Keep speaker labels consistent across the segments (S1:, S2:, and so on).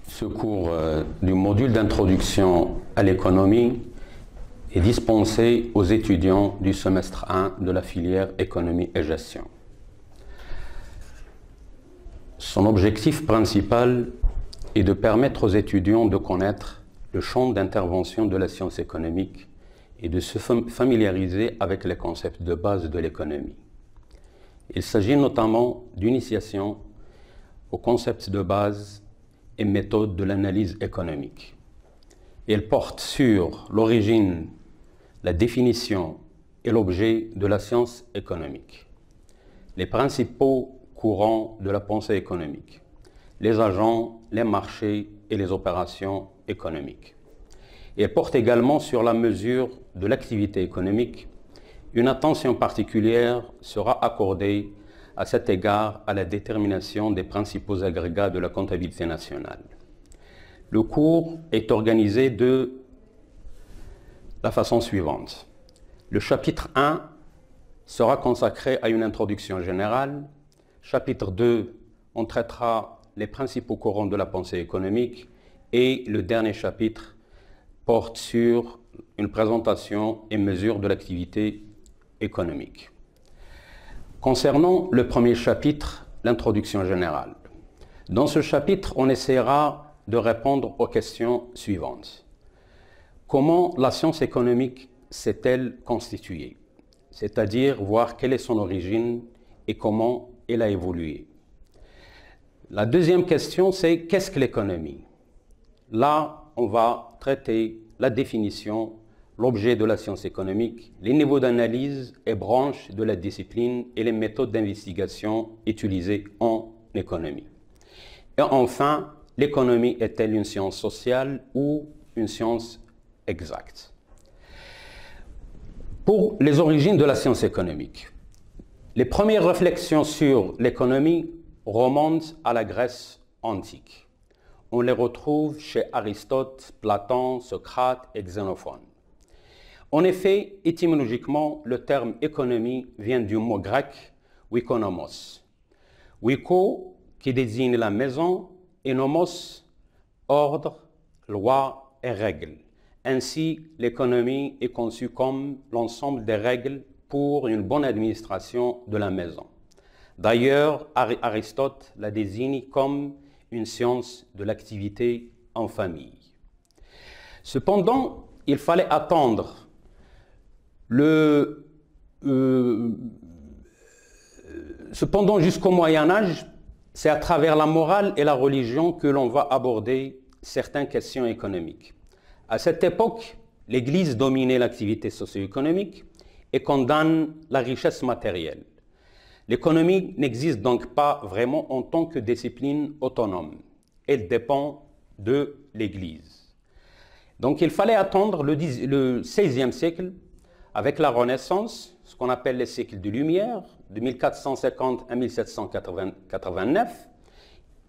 S1: Ce cours du module d'introduction à l'économie est dispensé aux étudiants du semestre 1 de la filière économie et gestion. Son objectif principal est de permettre aux étudiants de connaître le champ d'intervention de la science économique et de se familiariser avec les concepts de base de l'économie. Il s'agit notamment d'initiation aux concepts de base et méthodes de l'analyse économique. Elle porte sur l'origine, la définition et l'objet de la science économique, les principaux courants de la pensée économique, les agents, les marchés et les opérations économiques. Elle porte également sur la mesure de l'activité économique. Une attention particulière sera accordée à cet égard à la détermination des principaux agrégats de la comptabilité nationale. Le cours est organisé de la façon suivante. Le chapitre 1 sera consacré à une introduction générale. Chapitre 2, on traitera les principaux courants de la pensée économique. Et le dernier chapitre porte sur une présentation et mesure de l'activité économique. Concernant le premier chapitre, l'introduction générale. Dans ce chapitre, on essaiera de répondre aux questions suivantes. Comment la science économique s'est-elle constituée? C'est-à-dire voir quelle est son origine et comment elle a évolué. La deuxième question, c'est qu'est-ce que l'économie? Là, on va traiter la définition, l'objet de la science économique, les niveaux d'analyse et branches de la discipline et les méthodes d'investigation utilisées en économie. Et enfin, l'économie est-elle une science sociale ou une science exacte? Pour les origines de la science économique, les premières réflexions sur l'économie remontent à la Grèce antique. On les retrouve chez Aristote, Platon, Socrate et Xénophon. En effet, étymologiquement, le terme économie vient du mot grec oikonomos. Oiko, qui désigne la maison, et nomos, ordre, loi et règles. Ainsi, l'économie est conçue comme l'ensemble des règles pour une bonne administration de la maison. D'ailleurs, Aristote la désigne comme une science de l'activité en famille. Cependant, il fallait attendre Cependant, jusqu'au Moyen-Âge, c'est à travers la morale et la religion que l'on va aborder certaines questions économiques. À cette époque, l'Église dominait l'activité socio-économique et condamne la richesse matérielle. L'économie n'existe donc pas vraiment en tant que discipline autonome. Elle dépend de l'Église. Donc il fallait attendre le XVIe siècle avec la Renaissance, ce qu'on appelle les siècles de Lumière, de 1450 à 1789,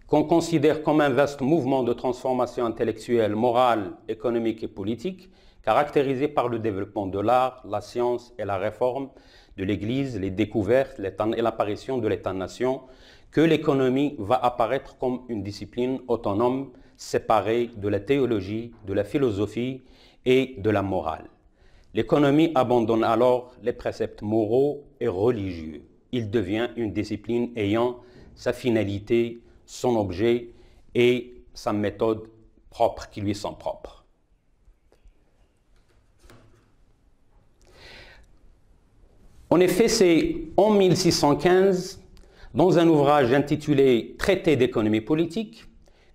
S1: qu'on considère comme un vaste mouvement de transformation intellectuelle, morale, économique et politique, caractérisé par le développement de l'art, la science et la réforme de l'Église, les découvertes et l'apparition de l'État-nation, que l'économie va apparaître comme une discipline autonome, séparée de la théologie, de la philosophie et de la morale. L'économie abandonne alors les préceptes moraux et religieux. Il devient une discipline ayant sa finalité, son objet et sa méthode propre qui lui sont propres. En effet, c'est en 1615, dans un ouvrage intitulé « Traité d'économie politique »,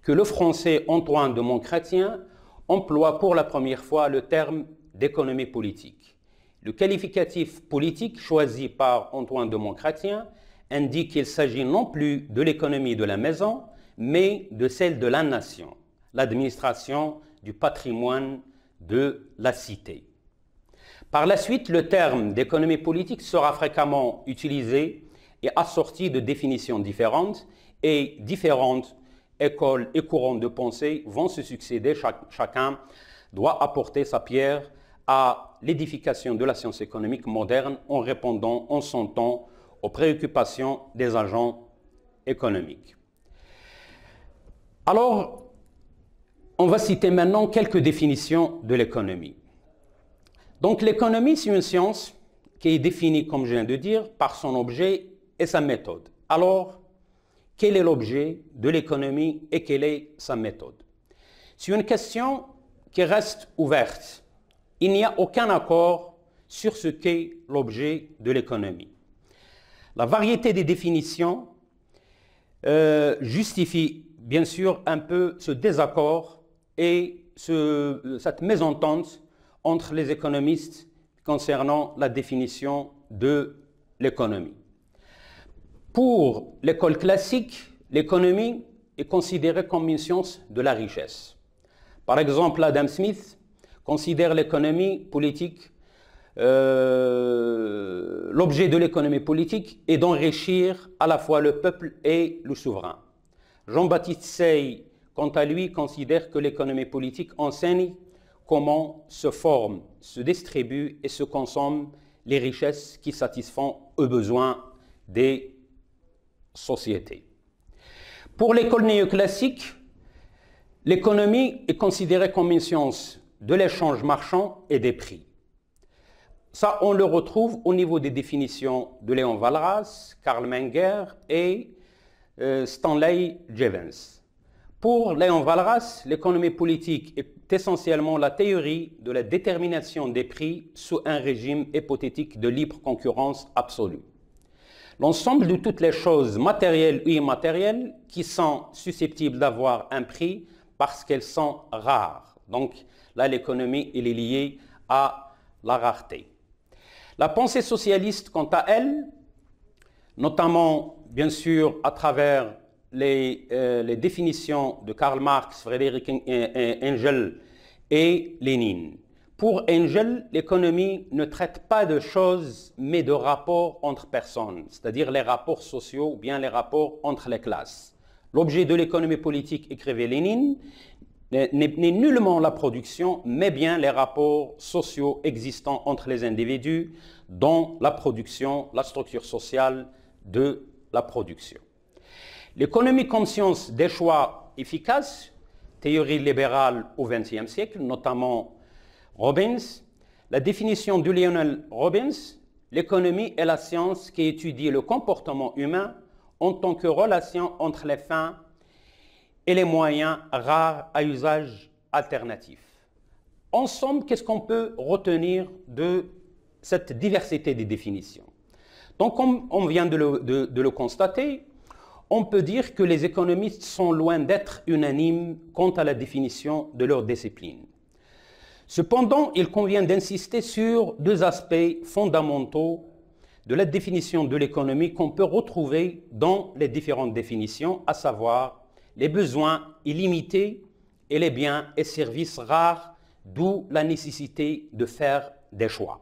S1: que le français Antoine de Montchrétien emploie pour la première fois le terme d'économie politique. Le qualificatif politique choisi par Antoine de Montchrétien indique qu'il s'agit non plus de l'économie de la maison, mais de celle de la nation, l'administration du patrimoine de la cité. Par la suite, le terme d'économie politique sera fréquemment utilisé et assorti de définitions différentes, et différentes écoles et courants de pensée vont se succéder. Chacun doit apporter sa pierre à l'édification de la science économique moderne en répondant en son temps aux préoccupations des agents économiques. Alors, On va citer maintenant quelques définitions de l'économie. Donc l'économie, c'est une science qui est définie, comme je viens de dire, par son objet et sa méthode. Alors, quel est l'objet de l'économie et quelle est sa méthode? C'est une question qui reste ouverte. Il n'y a aucun accord sur ce qu'est l'objet de l'économie. La variété des définitions justifie bien sûr un peu ce désaccord et cette mésentente entre les économistes concernant la définition de l'économie. Pour l'école classique, l'économie est considérée comme une science de la richesse. Par exemple, Adam Smith considère l'économie politique, l'objet de l'économie politique est d'enrichir à la fois le peuple et le souverain. Jean-Baptiste Say, quant à lui, considère que l'économie politique enseigne comment se forment, se distribuent et se consomment les richesses qui satisfont aux besoins des sociétés. Pour l'école néoclassique, l'économie est considérée comme une science de l'échange marchand et des prix. Ça, on le retrouve au niveau des définitions de Léon Walras, Karl Menger et Stanley Jevons. Pour Léon Walras, l'économie politique est essentiellement la théorie de la détermination des prix sous un régime hypothétique de libre concurrence absolue. L'ensemble de toutes les choses matérielles ou immatérielles qui sont susceptibles d'avoir un prix parce qu'elles sont rares. Donc là, l'économie elle est liée à la rareté. La pensée socialiste, quant à elle, notamment bien sûr à travers les définitions de Karl Marx, Friedrich Engels et Lénine. Pour Engels, l'économie ne traite pas de choses, mais de rapports entre personnes, c'est-à-dire les rapports sociaux ou bien les rapports entre les classes. L'objet de l'économie politique, écrivait Lénine, n'est nullement la production, mais bien les rapports sociaux existants entre les individus, dont la production, la structure sociale de la production. L'économie comme science des choix efficaces, théorie libérale au XXe siècle, notamment Robbins, la définition de Lionel Robbins, l'économie est la science qui étudie le comportement humain en tant que relation entre les fins et les moyens rares à usage alternatif. En somme, qu'est-ce qu'on peut retenir de cette diversité des définitions? Donc, comme on vient de le constater, on peut dire que les économistes sont loin d'être unanimes quant à la définition de leur discipline. Cependant, il convient d'insister sur deux aspects fondamentaux de la définition de l'économie qu'on peut retrouver dans les différentes définitions, à savoir les besoins illimités et les biens et services rares, d'où la nécessité de faire des choix.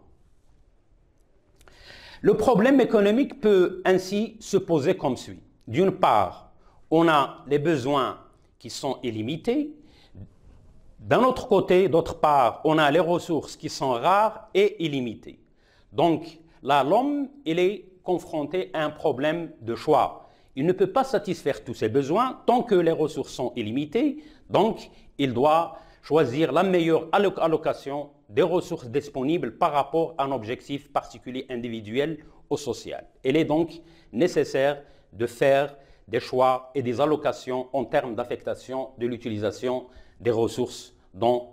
S1: Le problème économique peut ainsi se poser comme suit. D'une part, on a les besoins qui sont illimités. D'un autre côté, d'autre part, on a les ressources qui sont rares et illimitées. Donc là, l'homme, il est confronté à un problème de choix. Il ne peut pas satisfaire tous ses besoins tant que les ressources sont illimitées. Donc, il doit choisir la meilleure allocation des ressources disponibles par rapport à un objectif particulier individuel ou social. Il est donc nécessaire de faire des choix et des allocations en termes d'affectation de l'utilisation des ressources dont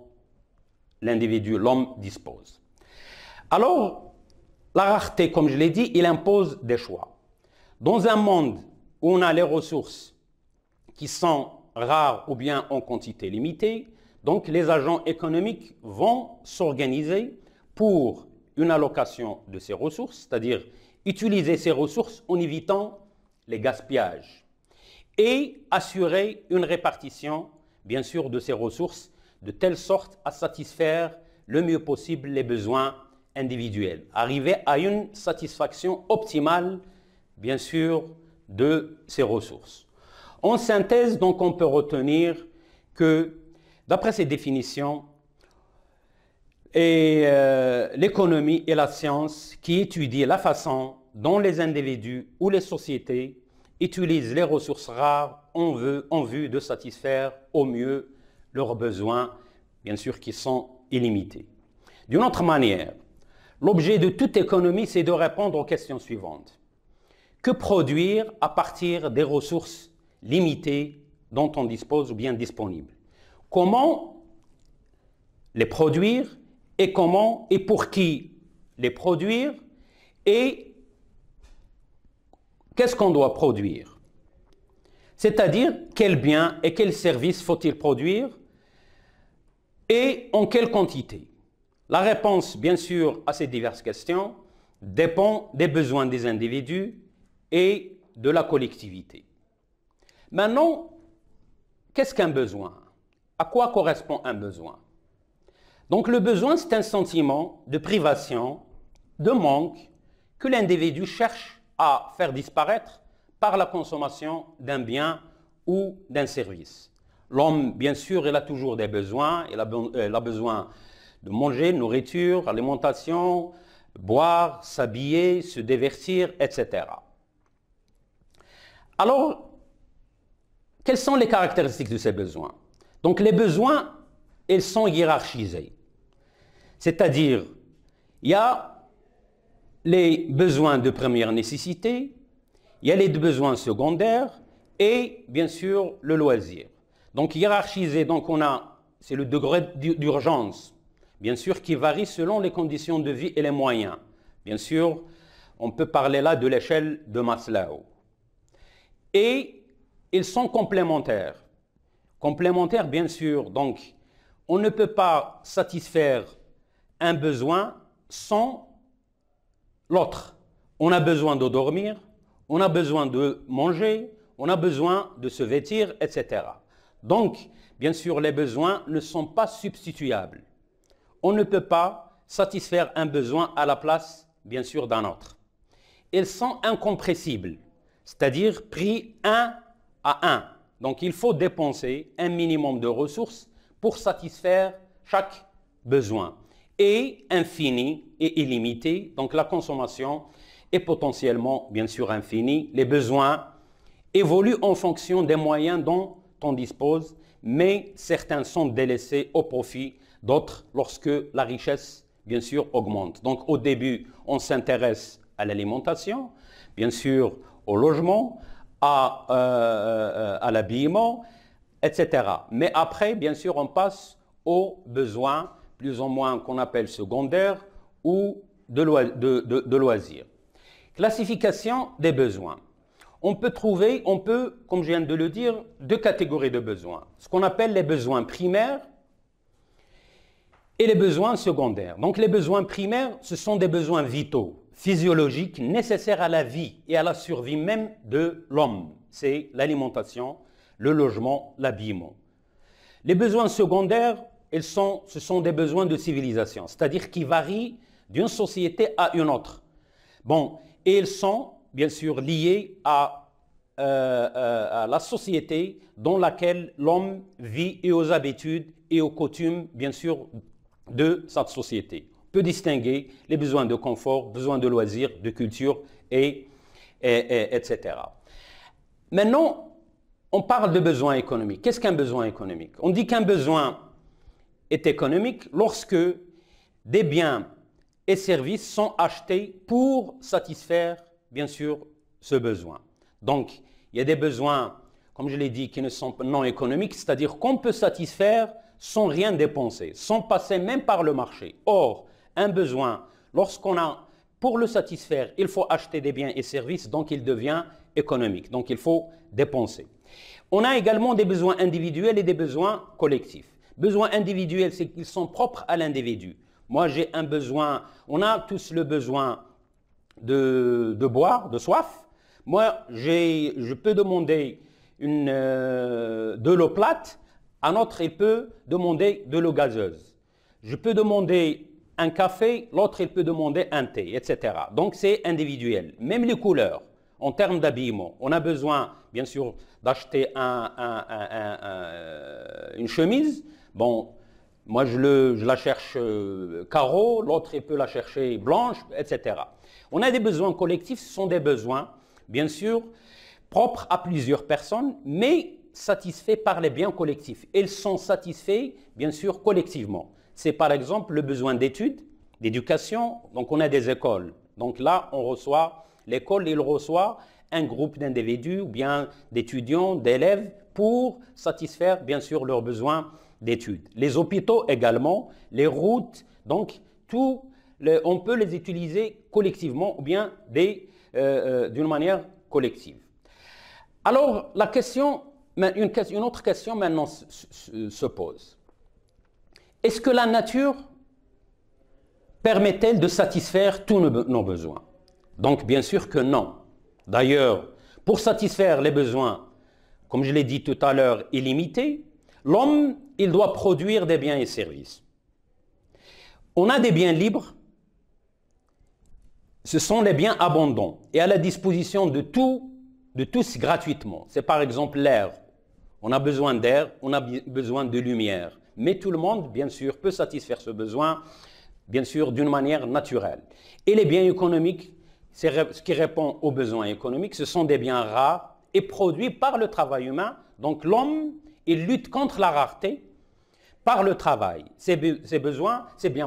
S1: l'individu, l'homme, dispose. Alors, la rareté, comme je l'ai dit, il impose des choix. Dans un monde où on a les ressources qui sont rares ou bien en quantité limitée, donc les agents économiques vont s'organiser pour une allocation de ces ressources, c'est-à-dire utiliser ces ressources en évitant les gaspillages et assurer une répartition, bien sûr, de ces ressources de telle sorte à satisfaire le mieux possible les besoins individuels, arriver à une satisfaction optimale, bien sûr, de ces ressources. En synthèse, donc, on peut retenir que, d'après ces définitions, l'économie est la science qui étudie la façon dont les individus ou les sociétés utilisent les ressources rares en vue de satisfaire au mieux leurs besoins, bien sûr, qui sont illimités. D'une autre manière, l'objet de toute économie, c'est de répondre aux questions suivantes. Que produire à partir des ressources limitées dont on dispose ou bien disponibles? Comment les produire et comment et pour qui les produire et qu'est-ce qu'on doit produire? C'est-à-dire, quels biens et quels services faut-il produire et en quelle quantité? La réponse, bien sûr, à ces diverses questions dépend des besoins des individus et de la collectivité. Maintenant, qu'est-ce qu'un besoin? À quoi correspond un besoin? Donc le besoin, c'est un sentiment de privation, de manque que l'individu cherche à faire disparaître par la consommation d'un bien ou d'un service. L'homme, bien sûr, il a toujours des besoins. Il a besoin de manger, nourriture, alimentation, boire, s'habiller, se divertir, etc. Alors, quelles sont les caractéristiques de ces besoins? Donc les besoins, ils sont hiérarchisés. C'est-à-dire, il y a les besoins de première nécessité, il y a les besoins secondaires et, bien sûr, le loisir. Donc, hiérarchisé, donc c'est le degré d'urgence, bien sûr, qui varie selon les conditions de vie et les moyens. Bien sûr, on peut parler là de l'échelle de Maslow. Et ils sont complémentaires. Complémentaires, bien sûr, donc, on ne peut pas satisfaire un besoin sans l'autre. On a besoin de dormir, on a besoin de manger, on a besoin de se vêtir, etc. Donc, bien sûr, les besoins ne sont pas substituables. On ne peut pas satisfaire un besoin à la place, bien sûr, d'un autre. Ils sont incompressibles, c'est-à-dire pris un à un. Donc, il faut dépenser un minimum de ressources pour satisfaire chaque besoin. Et infini et illimité, donc la consommation est potentiellement, bien sûr, infinie. Les besoins évoluent en fonction des moyens dont on dispose, mais certains sont délaissés au profit d'autres lorsque la richesse, bien sûr, augmente. Donc, au début, on s'intéresse à l'alimentation, bien sûr, au logement, à l'habillement, etc. Mais après, bien sûr, on passe aux besoins plus ou moins qu'on appelle secondaires ou de loisirs. Classification des besoins. On peut, comme je viens de le dire, deux catégories de besoins. Ce qu'on appelle les besoins primaires et les besoins secondaires. Donc les besoins primaires, ce sont des besoins vitaux, physiologiques, nécessaires à la vie et à la survie même de l'homme. C'est l'alimentation, le logement, l'habillement. Les besoins secondaires, ce sont des besoins de civilisation, c'est-à-dire qui varient d'une société à une autre. Bon, et ils sont bien sûr liés à la société dans laquelle l'homme vit et aux habitudes et aux coutumes, bien sûr, de cette société. On peut distinguer les besoins de confort, besoins de loisirs, de culture, etc. Maintenant, on parle de besoins économiques. Qu'est-ce qu'un besoin économique? On dit qu'un besoin est économique lorsque des biens et services sont achetés pour satisfaire, bien sûr, ce besoin. Donc, il y a des besoins, comme je l'ai dit, qui ne sont non économiques, c'est-à-dire qu'on peut satisfaire sans rien dépenser, sans passer même par le marché. Or, un besoin, pour le satisfaire, il faut acheter des biens et services, donc il devient économique. Donc, il faut dépenser. On a également des besoins individuels et des besoins collectifs. Besoins individuels, c'est qu'ils sont propres à l'individu. Moi, j'ai un besoin, on a tous le besoin de boire, de soif. Moi, je peux demander de l'eau plate, un autre, il peut demander de l'eau gazeuse. Je peux demander un café, l'autre, il peut demander un thé, etc. Donc, c'est individuel. Même les couleurs, en termes d'habillement, on a besoin, bien sûr, d'acheter une chemise. Bon, moi, je la cherche carreau, l'autre, il peut la chercher blanche, etc. On a des besoins collectifs, ce sont des besoins, bien sûr, propres à plusieurs personnes, mais satisfaits par les biens collectifs. Ils sont satisfaits, bien sûr, collectivement. C'est par exemple le besoin d'études, d'éducation. Donc on a des écoles. Donc là, on reçoit, l'école, il reçoit un groupe d'individus ou bien d'étudiants, d'élèves pour satisfaire, bien sûr, leurs besoins d'études. Les hôpitaux également, les routes, donc on peut les utiliser collectivement ou bien d'une manière collective. Alors, une autre question maintenant se pose. Est-ce que la nature permet-elle de satisfaire tous nos besoins? Donc, bien sûr que non. D'ailleurs, pour satisfaire les besoins, comme je l'ai dit tout à l'heure, illimités, l'homme, il doit produire des biens et services. On a des biens libres, ce sont les biens abondants et à la disposition de tous gratuitement. C'est par exemple l'air. On a besoin d'air, on a besoin de lumière. Mais tout le monde, bien sûr, peut satisfaire ce besoin, bien sûr, d'une manière naturelle. Et les biens économiques, ce qui répond aux besoins économiques, ce sont des biens rares et produits par le travail humain. Donc l'homme, il lutte contre la rareté par le travail. Ces biens,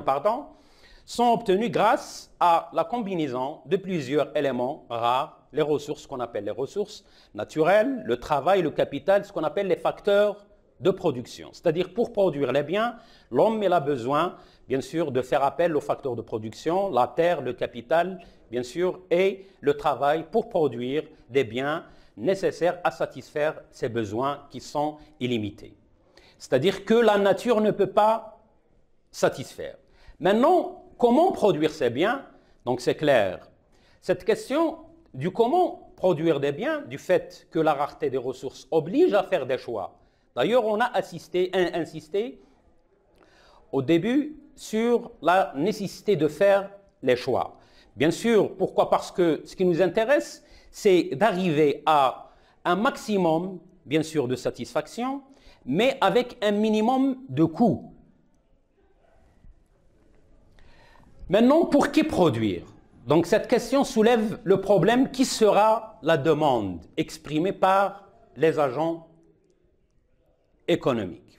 S1: sont obtenus grâce à la combinaison de plusieurs éléments rares, les ressources qu'on appelle les ressources naturelles, le travail, le capital, ce qu'on appelle les facteurs de production. C'est-à-dire pour produire les biens, l'homme il a besoin, bien sûr, de faire appel aux facteurs de production, la terre, le capital, bien sûr, et le travail pour produire des biens nécessaires à satisfaire ses besoins qui sont illimités. C'est-à-dire que la nature ne peut pas satisfaire. Maintenant, comment produire ces biens? Donc c'est clair. Cette question du comment produire des biens, du fait que la rareté des ressources oblige à faire des choix. D'ailleurs, on a insisté au début sur la nécessité de faire les choix. Bien sûr, pourquoi? Parce que ce qui nous intéresse, c'est d'arriver à un maximum, bien sûr, de satisfaction, mais avec un minimum de coûts. Maintenant, pour qui produire? Donc cette question soulève le problème qui sera la demande exprimée par les agents économiques.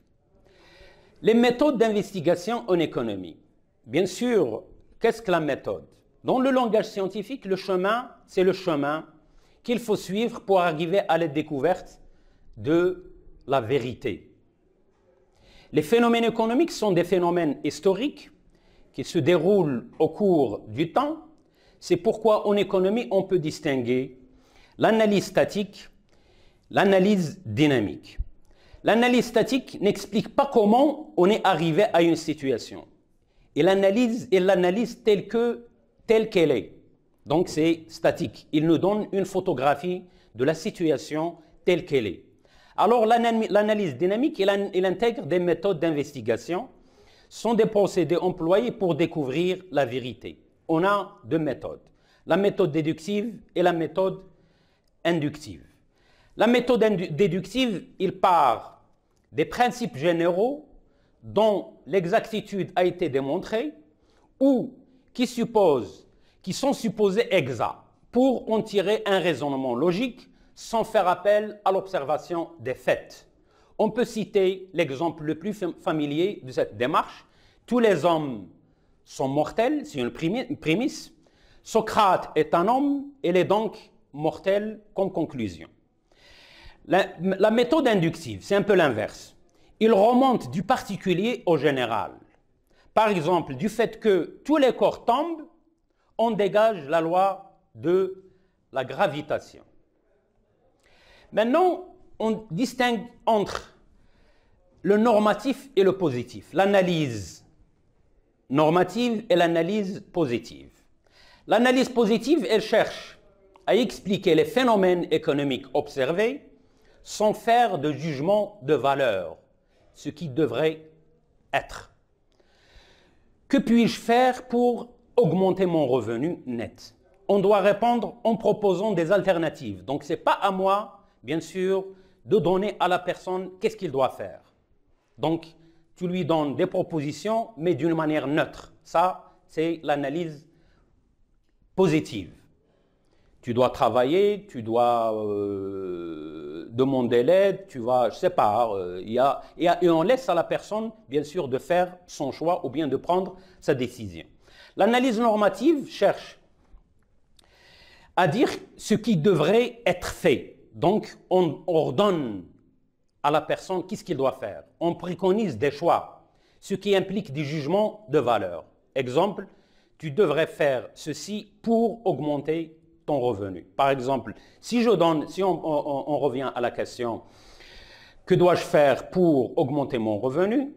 S1: Les méthodes d'investigation en économie. Bien sûr, qu'est-ce que la méthode? Dans le langage scientifique, le chemin, c'est le chemin qu'il faut suivre pour arriver à la découverte de la vérité. Les phénomènes économiques sont des phénomènes historiques qui se déroulent au cours du temps. C'est pourquoi en économie, on peut distinguer l'analyse statique, l'analyse dynamique. L'analyse statique n'explique pas comment on est arrivé à une situation. Et l'analyse telle qu'elle est. Donc c'est statique. Il nous donne une photographie de la situation telle qu'elle est. Alors l'analyse dynamique, elle intègre des méthodes d'investigation. Ce sont des procédés employés pour découvrir la vérité. On a deux méthodes, la méthode déductive et la méthode inductive. La méthode déductive, il part des principes généraux dont l'exactitude a été démontrée ou qui sont supposés exacts pour en tirer un raisonnement logique sans faire appel à l'observation des faits. On peut citer l'exemple le plus familier de cette démarche. Tous les hommes sont mortels, c'est une prémisse. Socrate est un homme, il est donc mortel comme conclusion. La méthode inductive, c'est un peu l'inverse. Il remonte du particulier au général. Par exemple, du fait que tous les corps tombent, on dégage la loi de la gravitation. Maintenant, on distingue entre le normatif et le positif, l'analyse normative et l'analyse positive. L'analyse positive, elle cherche à expliquer les phénomènes économiques observés sans faire de jugement de valeur, ce qui devrait être. Que puis-je faire pour augmenter mon revenu net? On doit répondre en proposant des alternatives. Donc ce n'est pas à moi, bien sûr, de donner à la personne qu'est-ce qu'il doit faire. Donc, tu lui donnes des propositions, mais d'une manière neutre. Ça, c'est l'analyse positive. tu dois travailler, tu dois demander l'aide, tu vas, je ne sais pas, et on laisse à la personne, bien sûr, de faire son choix ou bien de prendre sa décision. L'analyse normative cherche à dire ce qui devrait être fait. Donc, on ordonne à la personne qu'est-ce qu'il doit faire. On préconise des choix, ce qui implique des jugements de valeur. Exemple, tu devrais faire ceci pour augmenter ton revenu. Par exemple, si on revient à la question, que dois-je faire pour augmenter mon revenu?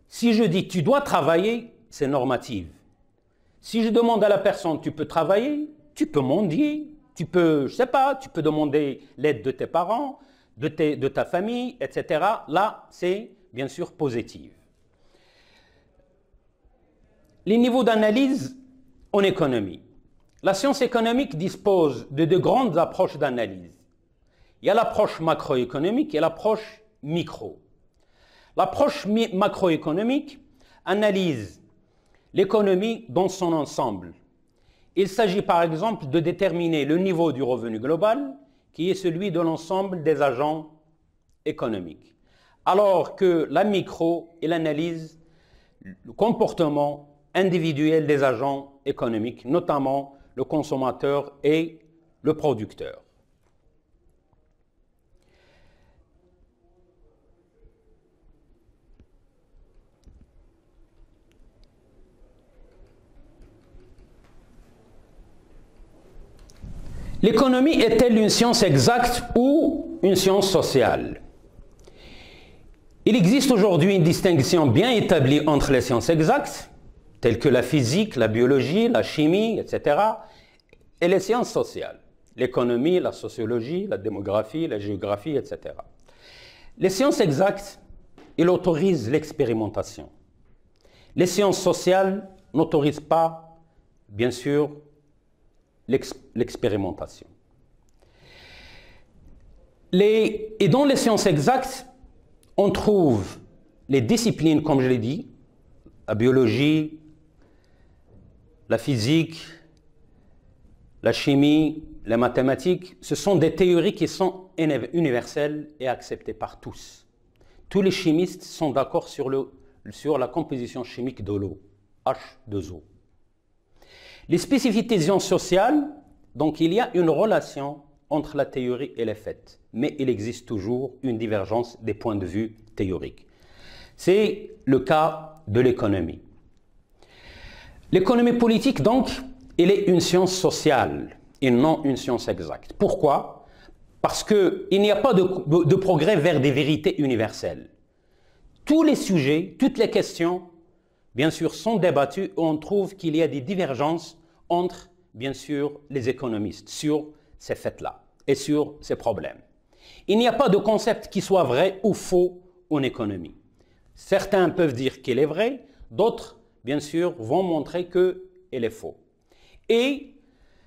S1: Si je dis tu dois travailler, c'est normatif. Si je demande à la personne tu peux travailler, tu peux mendier, tu peux, je sais pas, tu peux demander l'aide de tes parents, de ta famille, etc. Là, c'est bien sûr positif. Les niveaux d'analyse en économie. La science économique dispose de deux grandes approches d'analyse. Il y a l'approche macroéconomique et l'approche micro. L'approche macroéconomique analyse l'économie dans son ensemble. Il s'agit par exemple de déterminer le niveau du revenu global, qui est celui de l'ensemble des agents économiques. Alors que la micro, elle analyse le comportement individuel des agents économiques, notamment le consommateur et le producteur. L'économie est-elle une science exacte ou une science sociale? Il existe aujourd'hui une distinction bien établie entre les sciences exactes, telles que la physique, la biologie, la chimie, etc., et les sciences sociales, l'économie, la sociologie, la démographie, la géographie, etc. Les sciences exactes, elles autorisent l'expérimentation. Les sciences sociales n'autorisent pas, bien sûr, l'expérimentation. Et dans les sciences exactes, on trouve les disciplines, comme je l'ai dit, la biologie, la physique, la chimie, les mathématiques. Ce sont des théories qui sont universelles et acceptées par tous. Tous les chimistes sont d'accord sur la composition chimique de l'eau, H2O. Les spécificités sociales, donc il y a une relation entre la théorie et les faits, mais il existe toujours une divergence des points de vue théoriques. C'est le cas de l'économie. L'économie politique, donc, elle est une science sociale et non une science exacte. Pourquoi? Parce qu'il n'y a pas de progrès vers des vérités universelles. Tous les sujets, toutes les questions, bien sûr, sont débattues et on trouve qu'il y a des divergences entre, bien sûr, les économistes sur ces faits-là et sur ces problèmes. Il n'y a pas de concept qui soit vrai ou faux en économie. Certains peuvent dire qu'il est vrai, d'autres, bien sûr, vont montrer qu'il est faux. Et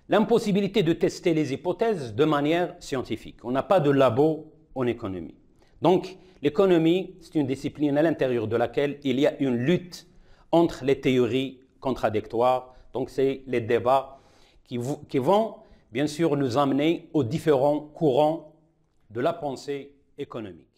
S1: l'impossibilité de tester les hypothèses de manière scientifique. On n'a pas de labo en économie. Donc, l'économie, c'est une discipline à l'intérieur de laquelle il y a une lutte entre les théories contradictoires. Donc, c'est les débats qui vont, bien sûr, nous amener aux différents courants de la pensée économique.